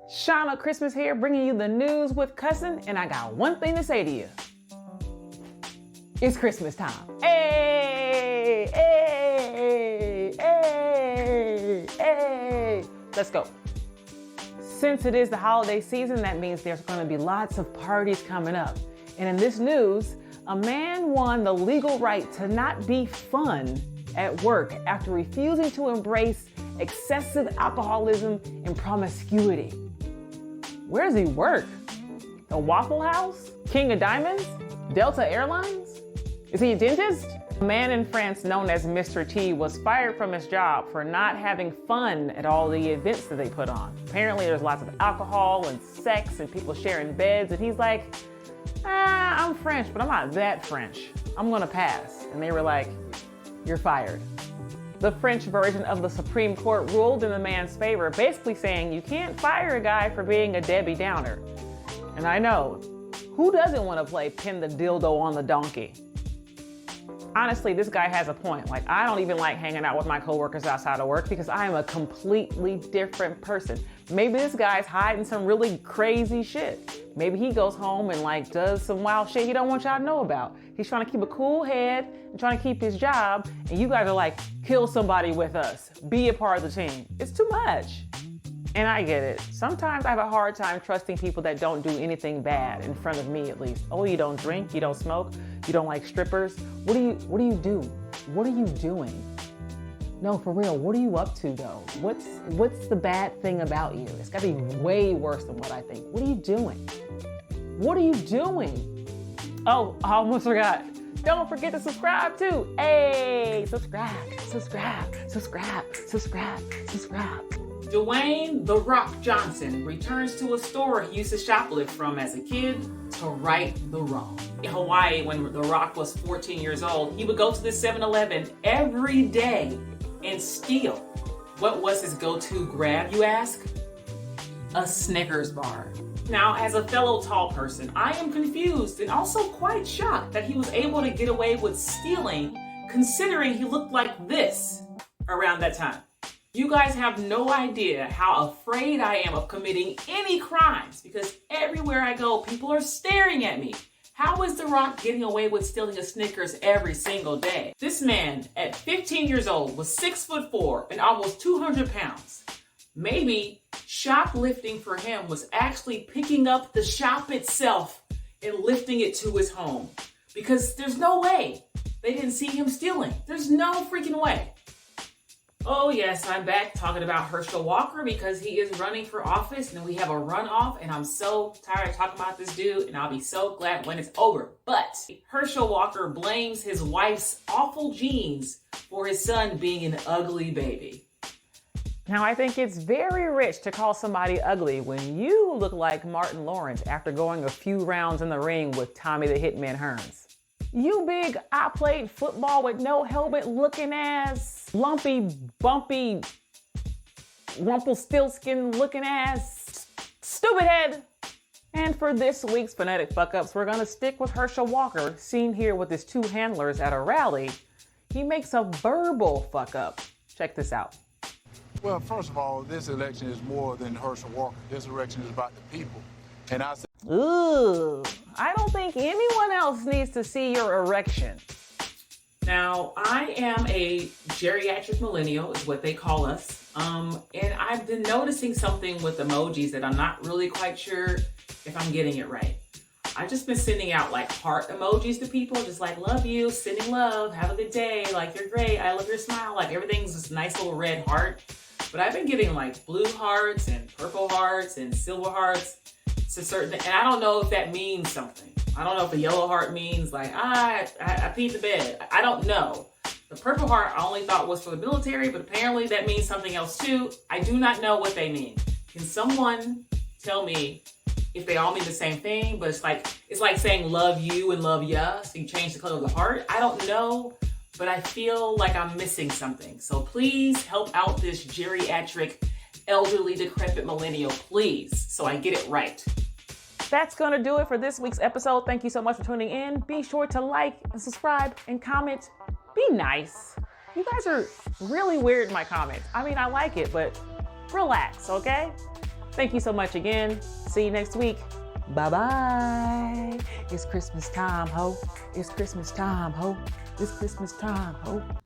Shanna Christmas here, bringing you the news with cussing, and I got one thing to say to you. It's Christmas time. Hey, hey, hey, hey. Let's go. Since it is the holiday season, that means there's going to be lots of parties coming up. And in this news, a man won the legal right to not be fun at work after refusing to embrace excessive alcoholism and promiscuity. Where does he work? The Waffle House? King of Diamonds? Delta Airlines? Is he a dentist? A man in France known as Mr. T was fired from his job for not having fun at all the events that they put on. Apparently there's lots of alcohol and sex and people sharing beds, and he's like, I'm French, but I'm not that French. I'm gonna pass. And they were like, you're fired. The French version of the Supreme Court ruled in the man's favor, basically saying you can't fire a guy for being a Debbie Downer. And I know, who doesn't want to play pin the dildo on the donkey? Honestly, this guy has a point. Like, I don't even like hanging out with my coworkers outside of work because I am a completely different person. Maybe this guy's hiding some really crazy shit. Maybe he goes home and like does some wild shit he don't want y'all to know about. He's trying to keep a cool head and trying to keep his job, and you guys are like, kill somebody with us, be a part of the team. It's too much. And I get it. Sometimes I have a hard time trusting people that don't do anything bad, in front of me at least. Oh, you don't drink, you don't smoke, you don't like strippers. What do you do? What are you doing? No, for real, what are you up to though? What's the bad thing about you? It's gotta be way worse than what I think. What are you doing? What are you doing? Oh, I almost forgot. Don't forget to subscribe too. Hey, subscribe. Dwayne "The Rock" Johnson returns to a store he used to shoplift from as a kid to right the wrong. In Hawaii, when The Rock was 14 years old, he would go to the 7-Eleven every day and steal. What was his go-to grab, you ask? A Snickers bar. Now, as a fellow tall person, I am confused and also quite shocked that he was able to get away with stealing, considering he looked like this around that time. You guys have no idea how afraid I am of committing any crimes because everywhere I go, people are staring at me. How is The Rock getting away with stealing a Snickers every single day? This man, at 15 years old, was 6'4" and almost 200 pounds. Maybe shoplifting for him was actually picking up the shop itself and lifting it to his home. Because there's no way they didn't see him stealing. There's no freaking way. Oh yes, I'm back talking about Herschel Walker because he is running for office and we have a runoff, and I'm so tired of talking about this dude, and I'll be so glad when it's over. But Herschel Walker blames his wife's awful genes for his son being an ugly baby. Now, I think it's very rich to call somebody ugly when you look like Martin Lawrence after going a few rounds in the ring with Tommy the Hitman Hearns. You big, I played football with no helmet looking ass, lumpy, bumpy, Rumpelstiltskin looking ass, stupid head. And for this week's phonetic fuck-ups, we're gonna stick with Herschel Walker, seen here with his two handlers at a rally. He makes a verbal fuck-up. Check this out. Well, first of all, this election is more than Herschel Walker. This election is about the people. And I say, Ooh, I don't think anyone else needs to see your erection. Now, I am a geriatric millennial, is what they call us. And I've been noticing something with emojis that I'm not really quite sure if I'm getting it right. I've just been sending out like heart emojis to people, just like love you, sending love, have a good day, like you're great, I love your smile, like everything's this nice little red heart. But I've been getting like blue hearts and purple hearts and silver hearts. It's a certain thing, and I don't know if that means something. I don't know if a yellow heart means like, I peed the bed. I don't know. The purple heart I only thought was for the military, but apparently that means something else too. I do not know what they mean. Can someone tell me if they all mean the same thing? But it's like saying love you and love ya, so you change the color of the heart. I don't know, but I feel like I'm missing something. So please help out this geriatric, elderly, decrepit millennial, please, so I get it right. That's gonna do it for this week's episode. Thank you so much for tuning in. Be sure to like and subscribe and comment. Be nice. You guys are really weird in my comments. I mean, I like it, but relax, okay? Thank you so much again. See you next week. Bye-bye. It's Christmas time, ho. It's Christmas time, ho. It's Christmas time, ho.